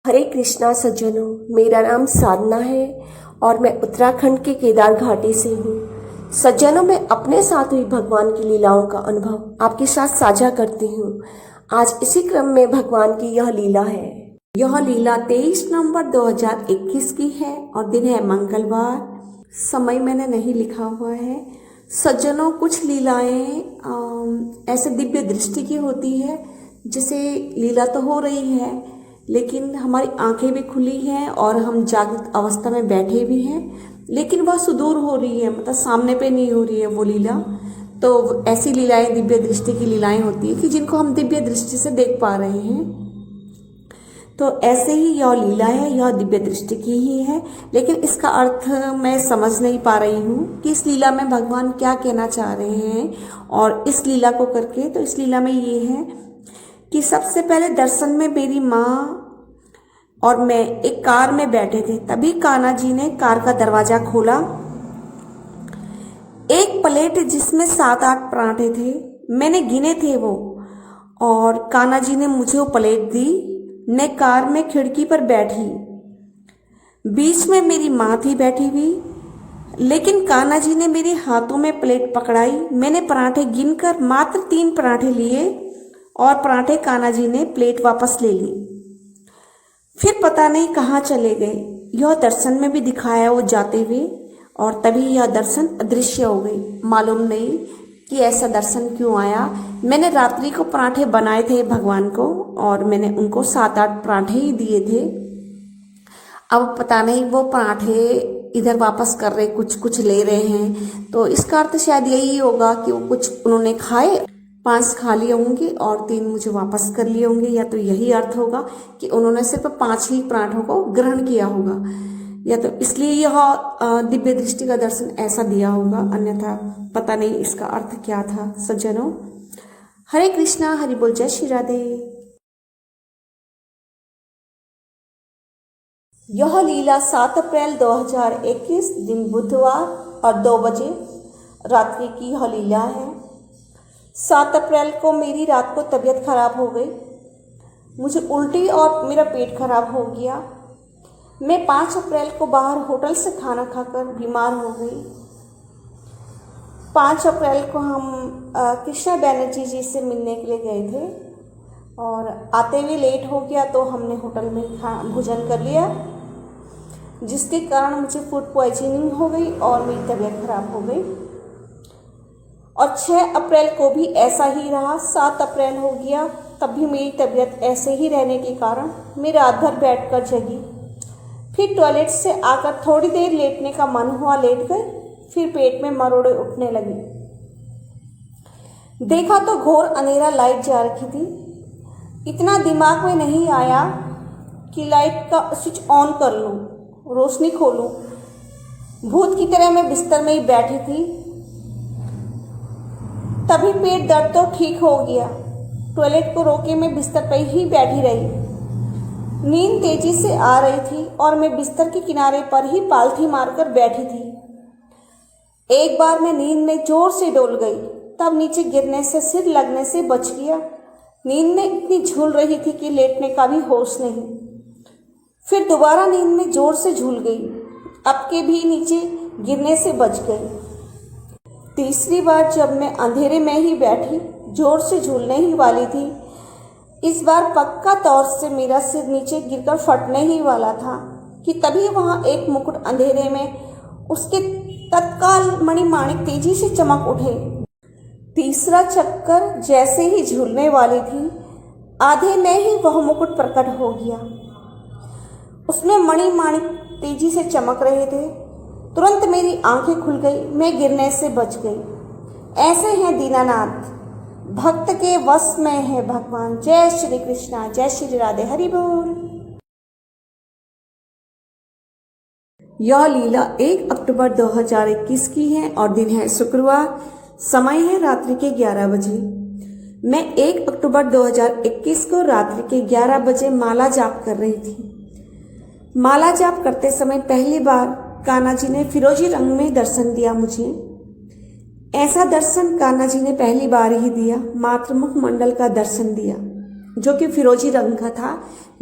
हरे कृष्णा सज्जनों, मेरा नाम साधना है और मैं उत्तराखंड के केदार घाटी से हूँ। सज्जनों, मैं अपने साथ हुई भगवान की लीलाओं का अनुभव आपके साथ साझा करती हूँ। आज इसी क्रम में भगवान की यह लीला है। यह लीला 23 नवंबर 2021 की है और दिन है मंगलवार। समय मैंने नहीं लिखा हुआ है। सज्जनों, कुछ लीलाएं ऐसे दिव्य दृष्टि की होती है, जैसे लीला तो हो रही है लेकिन हमारी आंखें भी खुली हैं और हम जागृत अवस्था में बैठे भी हैं, लेकिन वह सुदूर हो रही है, मतलब सामने पे नहीं हो रही है वो लीला। तो ऐसी लीलाएं दिव्य दृष्टि की लीलाएं होती है कि जिनको हम दिव्य दृष्टि से देख पा रहे हैं। तो ऐसे ही यह लीला है, यह दिव्य दृष्टि की ही है, लेकिन इसका अर्थ मैं समझ नहीं पा रही हूँ कि इस लीला में भगवान क्या कहना चाह रहे हैं। और इस लीला को करके, तो इस लीला में ये है कि सबसे पहले दर्शन में मेरी माँ और मैं एक कार में बैठे थे। तभी कान्हा जी ने कार का दरवाजा खोला। एक प्लेट जिसमें 7-8 पराठे थे, मैंने गिने थे वो, और कान्हा जी ने मुझे वो प्लेट दी। मैं कार में खिड़की पर बैठी, बीच में मेरी माँ थी बैठी हुई, लेकिन कान्हा जी ने मेरे हाथों में प्लेट पकड़ाई। मैंने पराठे गिनकर मात्र 3 पराठे लिए और पराठे कान्हा जी ने प्लेट वापस ले ली। फिर पता नहीं कहाँ चले गए। यह दर्शन में भी दिखाया वो जाते हुए, और तभी यह दर्शन अदृश्य हो गई। मालूम नहीं कि ऐसा दर्शन क्यों आया। मैंने रात्रि को पराठे बनाए थे भगवान को और मैंने उनको 7-8 पराठे ही दिए थे। अब पता नहीं वो पराठे इधर वापस कर रहे, कुछ ले रहे हैं। तो इसका अर्थ शायद यही होगा कि वो कुछ उन्होंने खाए, 5 खा लिए होंगे और 3 मुझे वापस कर लिए होंगे। या तो यही अर्थ होगा कि उन्होंने सिर्फ 5 ही पराठों को ग्रहण किया होगा, या तो इसलिए यह दिव्य दृष्टि का दर्शन ऐसा दिया होगा, अन्यथा पता नहीं इसका अर्थ क्या था। सज्जनों, हरे कृष्णा, हरि बोल, जय श्री राधे। यह लीला 7 अप्रैल 2021 दिन बुधवार और 2 बजे रात्रि की यह लीला है। 7 अप्रैल को मेरी रात को तबीयत खराब हो गई। मुझे उल्टी और मेरा पेट खराब हो गया। मैं 5 अप्रैल को बाहर होटल से खाना खाकर बीमार हो गई। 5 अप्रैल को हम कृष्णा बनर्जी जी से मिलने के लिए गए थे और आते हुए लेट हो गया, तो हमने होटल में भोजन कर लिया, जिसके कारण मुझे फूड पॉइजनिंग हो गई और मेरी तबीयत खराब हो गई। और 6 अप्रैल को भी ऐसा ही रहा। 7 अप्रैल हो गया, तब भी मेरी तबीयत ऐसे ही रहने के कारण मैं रात भर बैठकर जगी। फिर टॉयलेट से आकर थोड़ी देर लेटने का मन हुआ, लेट गए। फिर पेट में मरोड़े उठने लगी। देखा तो घोर अंधेरा, लाइट जा रखी थी। इतना दिमाग में नहीं आया कि लाइट का स्विच ऑन कर लूं, रोशनी खोलूं। भूत की तरह मैं बिस्तर में ही बैठी थी। तभी पेट दर्द तो ठीक हो गया। टॉयलेट को रोके मैं बिस्तर पर ही बैठी रही। नींद तेजी से आ रही थी और मैं बिस्तर के किनारे पर ही पालथी मारकर बैठी थी। एक बार मैं नींद में जोर से डोल गई, तब नीचे गिरने से सिर लगने से बच गया। नींद में इतनी झूल रही थी कि लेटने का भी होश नहीं। फिर दोबारा नींद में जोर से झूल गई, अब के भी नीचे गिरने से बच गई। तीसरी बार जब मैं अंधेरे में ही बैठी, जोर से झूलने ही वाली थी, इस बार पक्का तौर से मेरा सिर नीचे गिरकर फटने ही वाला था कि तभी वहां एक मुकुट अंधेरे में उसके तत्काल मणिमाणिक तेजी से चमक उठे। तीसरा चक्कर जैसे ही झूलने वाली थी, आधे में ही वह मुकुट प्रकट हो गया। उसमें मणिमाणिक तेजी से चमक रहे थे। तुरंत मेरी आंखें खुल गई, मैं गिरने से बच गई। ऐसे हैं दीनानाथ, भक्त के वश में है भगवान। जय श्री कृष्णा, जय श्री राधे, हरि बोल। यह लीला 1 अक्टूबर 2021 की है और दिन है शुक्रवार। समय है रात्रि के 11 बजे। मैं 1 अक्टूबर 2021 को रात्रि के 11 बजे माला जाप कर रही थी। माला जाप करते समय पहली बार कान्हा जी ने फिरोजी रंग में दर्शन दिया मुझे। ऐसा दर्शन कान्हा जी ने पहली बार ही दिया, मात्र मुखमंडल का दर्शन दिया। जो कि फिरोजी रंग का था।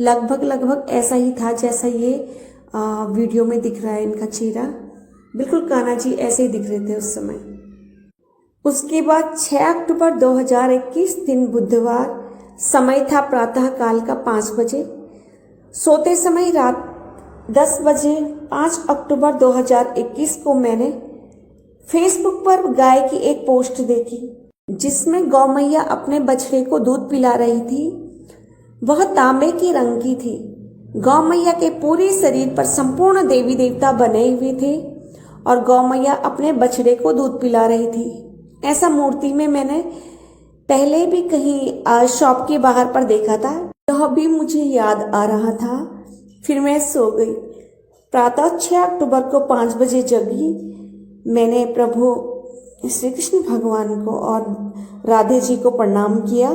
लगभग ऐसा ही था जैसा ये वीडियो में दिख रहा है इनका चेहरा। बिल्कुल कान्हा जी ऐसे ही दिख रहे थे उस समय। उसके बाद 6 अक्टूबर 2021 दिन बुधवार, समय था प्रातः काल का 5 बजे। सोते समय रात 10 बजे 5 अक्टूबर 2021 को मैंने फेसबुक पर गाय की एक पोस्ट देखी जिसमें गौ मैया अपने बछड़े को दूध पिला रही थी। वह तांबे के रंग की थी। गौ मैया के पूरे शरीर पर संपूर्ण देवी देवता बने हुए थे और गौ मैया अपने बछड़े को दूध पिला रही थी। ऐसा मूर्ति में मैंने पहले भी कहीं शॉप के बाहर पर देखा था। यह भी मुझे याद आ रहा था। फिर मैं सो गई। प्रातः 6 अक्टूबर को 5 बजे जगी। मैंने प्रभु श्री कृष्ण भगवान को और राधे जी को प्रणाम किया,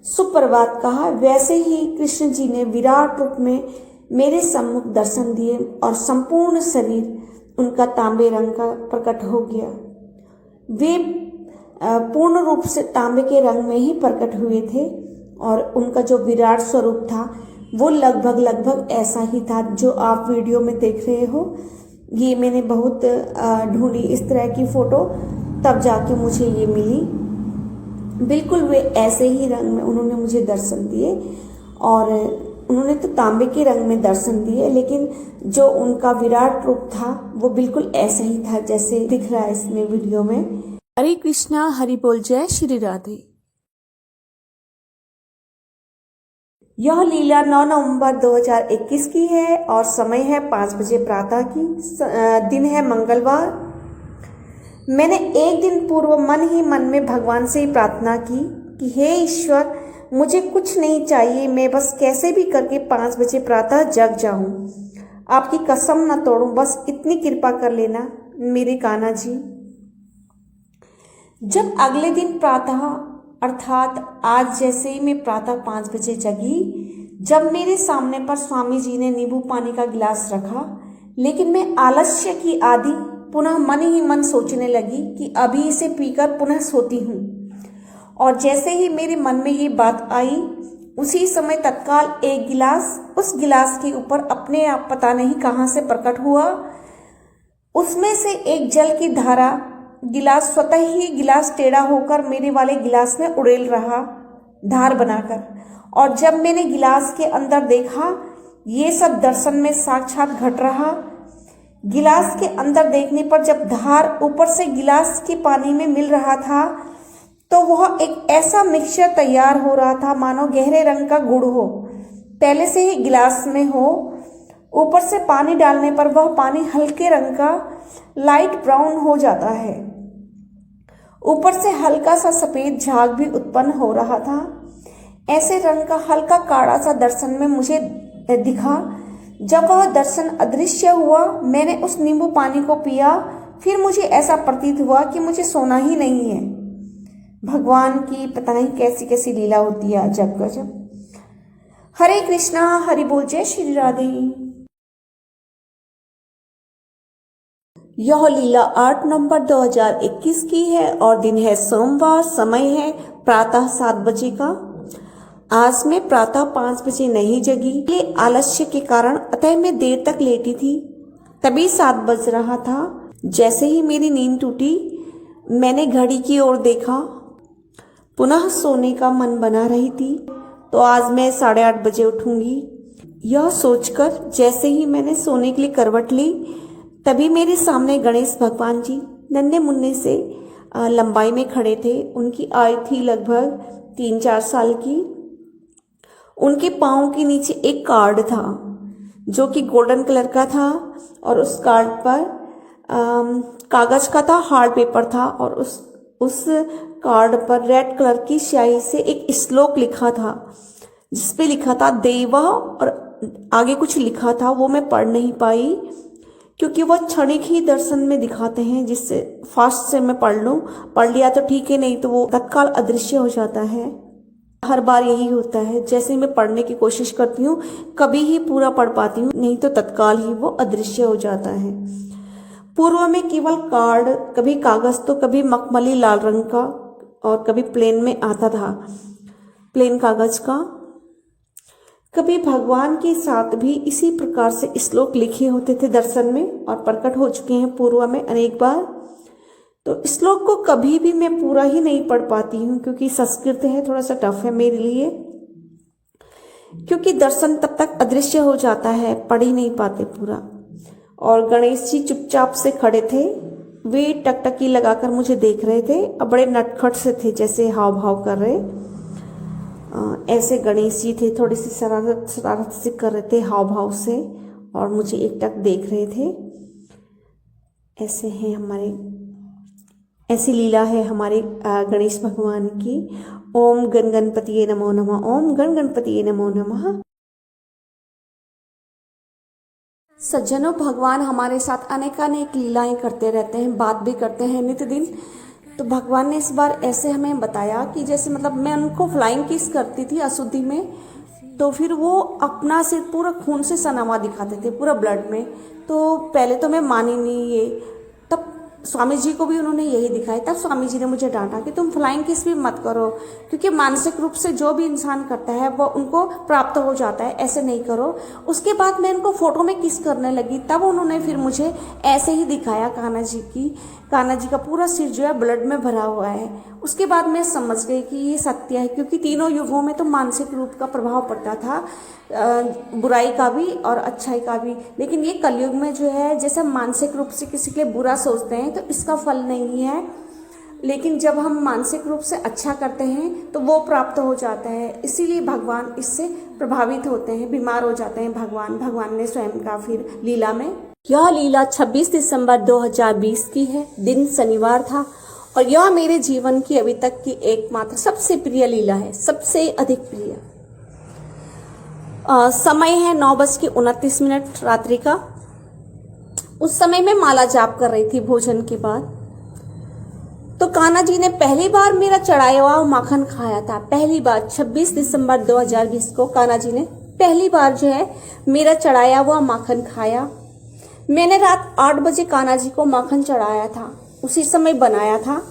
सुप्रभात कहा। वैसे ही कृष्ण जी ने विराट रूप में मेरे सम्मुख दर्शन दिए और संपूर्ण शरीर उनका तांबे रंग का प्रकट हो गया। वे पूर्ण रूप से तांबे के रंग में ही प्रकट हुए थे और उनका जो विराट स्वरूप था वो लगभग ऐसा ही था जो आप वीडियो में देख रहे हो। ये मैंने बहुत ढूंढी इस तरह की फोटो, तब जाके मुझे ये मिली। बिल्कुल वे ऐसे ही रंग में उन्होंने मुझे दर्शन दिए और उन्होंने तो तांबे के रंग में दर्शन दिए, लेकिन जो उनका विराट रूप था वो बिल्कुल ऐसा ही था जैसे दिख रहा है इसमें वीडियो में। हरे कृष्णा, हरि बोल, जय श्री राधे। यह लीला 9 नवंबर 2021 की है और समय है 5 बजे प्रातः की। दिन है मंगलवार। मैंने एक दिन पूर्व मन ही मन में भगवान से ही प्रार्थना की कि हे ईश्वर, मुझे कुछ नहीं चाहिए, मैं बस कैसे भी करके 5 बजे प्रातः जग जाऊं। आपकी कसम न तोड़ूं, बस इतनी कृपा कर लेना मेरे कान्हा जी। जब अगले दिन प्रातः अर्थात आज जैसे ही मैं प्रातः 5 बजे जगी, जब मेरे सामने पर स्वामी जी ने नींबू पानी का गिलास रखा, लेकिन मैं आलस्य की आदि पुनः मन ही मन सोचने लगी कि अभी इसे पीकर पुनः सोती हूँ। और जैसे ही मेरे मन में ये बात आई, उसी समय तत्काल एक गिलास उस गिलास के ऊपर अपने आप पता नहीं कहाँ से प्रकट हुआ। उसमें से एक जल की धारा, गिलास स्वतः ही गिलास टेढ़ा होकर मेरे वाले गिलास में उड़ेल रहा धार बनाकर। और जब मैंने गिलास के अंदर देखा, ये सब दर्शन में साक्षात घट रहा। गिलास के अंदर देखने पर जब धार ऊपर से गिलास के पानी में मिल रहा था, तो वह एक ऐसा मिक्सचर तैयार हो रहा था मानो गहरे रंग का गुड़ हो, पहले से ही गिलास में हो। ऊपर से पानी डालने पर वह पानी हल्के रंग का लाइट ब्राउन हो जाता है। ऊपर से हल्का सा सफेद झाग भी उत्पन्न हो रहा था। ऐसे रंग का हल्का काढ़ा सा दर्शन में मुझे दिखा। जब वह दर्शन अदृश्य हुआ, मैंने उस नींबू पानी को पिया। फिर मुझे ऐसा प्रतीत हुआ कि मुझे सोना ही नहीं है। भगवान की पता नहीं कैसी कैसी लीला होती है अजब गजब। हरे कृष्णा, हरि बोल, जय श्री राधे। यह लीला 8 नवंबर 2021 की है और दिन है सोमवार, समय है प्रातः 7 बजे का। आज मैं प्रातः 5 बजे नहीं जगी, ये आलस्य के कारण, अतः मैं देर तक लेटी थी। तभी 7 बज रहा था। जैसे ही मेरी नींद टूटी, मैंने घड़ी की ओर देखा। पुनः सोने का मन बना रही थी, तो आज मैं 8:30 बजे उठूंगी। यह सोचकर जैसे ही मैंने सोने के लिए करवट ली, तभी मेरे सामने गणेश भगवान जी नन्हे मुन्ने से लंबाई में खड़े थे। उनकी आयु थी लगभग 3-4 साल की। उनके पाँव के नीचे एक कार्ड था जो कि गोल्डन कलर का था और उस कार्ड पर कागज का था, हार्ड पेपर था और उस कार्ड पर रेड कलर की स्याही से एक श्लोक लिखा था जिसपे लिखा था देवा, और आगे कुछ लिखा था, वो मैं पढ़ नहीं पाई क्योंकि वह क्षणिक ही दर्शन में दिखाते हैं, जिससे फास्ट से मैं पढ़ लिया तो ठीक है, नहीं तो वो तत्काल अदृश्य हो जाता है। हर बार यही होता है, जैसे मैं पढ़ने की कोशिश करती हूँ कभी ही पूरा पढ़ पाती हूँ, नहीं तो तत्काल ही वो अदृश्य हो जाता है। पूर्व में केवल कार्ड, कभी कागज तो कभी मखमली लाल रंग का और कभी प्लेन में आता था, प्लेन कागज का। कभी भगवान के साथ भी इसी प्रकार से श्लोक लिखे होते थे दर्शन में और प्रकट हो चुके हैं पूर्व में अनेक बार। तो श्लोक को कभी भी मैं पूरा ही नहीं पढ़ पाती हूँ क्योंकि संस्कृत है, थोड़ा सा टफ है मेरे लिए, क्योंकि दर्शन तब तक अदृश्य हो जाता है, पढ़ ही नहीं पाते पूरा। और गणेश जी चुपचाप से खड़े थे, वे टकटकी लगाकर मुझे देख रहे थे और बड़े नटखट से थे, जैसे हाव भाव कर रहे ऐसे गणेश जी थे, थोड़ी सी शरारत से कर रहे थे हाव भाव से, और मुझे एकटक देख रहे थे। ऐसे हैं हमारे, ऐसी लीला है हमारे गणेश भगवान की। ओम गण गणपतिये नमो नमः, ओम गण गणपतिये नमो नमः। सज्जनों, भगवान हमारे साथ अनेकानेक लीलाएं करते रहते हैं, बात भी करते हैं नित्य दिन। तो भगवान ने इस बार ऐसे हमें बताया कि जैसे मतलब मैं उनको फ्लाइंग किस करती थी अशुद्धि में, तो फिर वो अपना सिर पूरा खून से सना हुआ दिखाते थे, पूरा ब्लड में। तो पहले तो मैं मानी नहीं ये, तब स्वामी जी को भी उन्होंने यही दिखाया। तब स्वामी जी ने मुझे डांटा कि तुम फ्लाइंग किस भी मत करो, क्योंकि मानसिक रूप से जो भी इंसान करता है वो उनको प्राप्त हो जाता है, ऐसे नहीं करो। उसके बाद मैं इनको फोटो में किस करने लगी, तब उन्होंने फिर मुझे ऐसे ही दिखाया कान्हा जी का पूरा सिर जो है ब्लड में भरा हुआ है। उसके बाद मैं समझ गई कि ये सत्य है, क्योंकि तीनों युगों में तो मानसिक रूप का प्रभाव पड़ता था, बुराई का भी और अच्छाई का भी। लेकिन ये कलयुग में जो है, जैसे मानसिक रूप से किसी के लिए बुरा सोचते हैं तो इसका फल नहीं है, लेकिन जब हम मानसिक रूप से अच्छा करते हैं तो वो प्राप्त हो जाता है। इसीलिए भगवान इससे प्रभावित होते हैं, बीमार हो जाते हैं भगवान ने स्वयं का फिर लीला में। यह लीला 26 दिसंबर 2020 की है, दिन शनिवार था, और यह मेरे जीवन की अभी तक की एकमात्र सबसे प्रिय लीला है, सबसे अधिक प्रिय। समय है 9:29 रात्रि का। उस समय मैं माला जाप कर रही थी भोजन के बाद। तो कान्हा जी ने पहली बार मेरा चढ़ाया हुआ माखन खाया था, पहली बार 26 दिसंबर 2020 को कान्हा जी ने पहली बार जो है मेरा चढ़ाया हुआ माखन खाया। मैंने रात 8 बजे कान्हा जी को माखन चढ़ाया था, उसी समय बनाया था।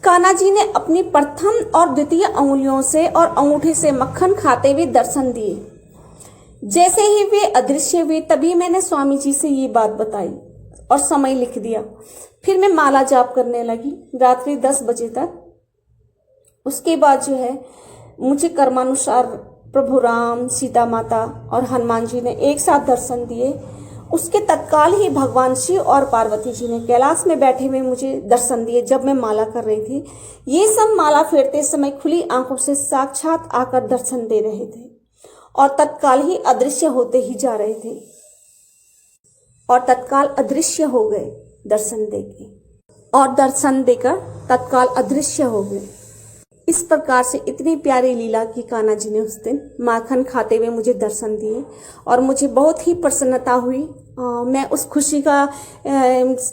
कान्हा जी ने अपनी प्रथम और द्वितीय अंगुलियों से और अंगूठे से मक्खन खाते हुए दर्शन दिए। जैसे ही वे अदृश्य हुए तभी मैंने स्वामी जी से ये बात बताई और समय लिख दिया। फिर मैं माला जाप करने लगी रात्रि 10 बजे तक। उसके बाद जो है मुझे कर्मानुसार प्रभु राम, सीता माता और हनुमान जी ने एक साथ दर्शन दिए। उसके तत्काल ही भगवान शिव और पार्वती जी ने कैलाश में बैठे हुए मुझे दर्शन दिए जब मैं माला कर रही थी। ये सब माला फेरते समय खुली आंखों से साक्षात आकर दर्शन दे रहे थे और तत्काल ही अदृश्य होते ही जा रहे थे और तत्काल अदृश्य हो गए दर्शन देके, और दर्शन देकर तत्काल अदृश्य हो गए। इस प्रकार से इतनी प्यारी लीला की कान्हा जी ने उस दिन माखन खाते हुए मुझे दर्शन दिए और मुझे बहुत ही प्रसन्नता हुई। मैं उस खुशी का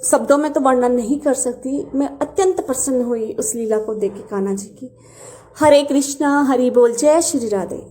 शब्दों में तो वर्णन नहीं कर सकती। मैं अत्यंत प्रसन्न हुई उस लीला को देख के कान्हा जी की। हरे कृष्णा, हरि बोल, जय श्री राधे।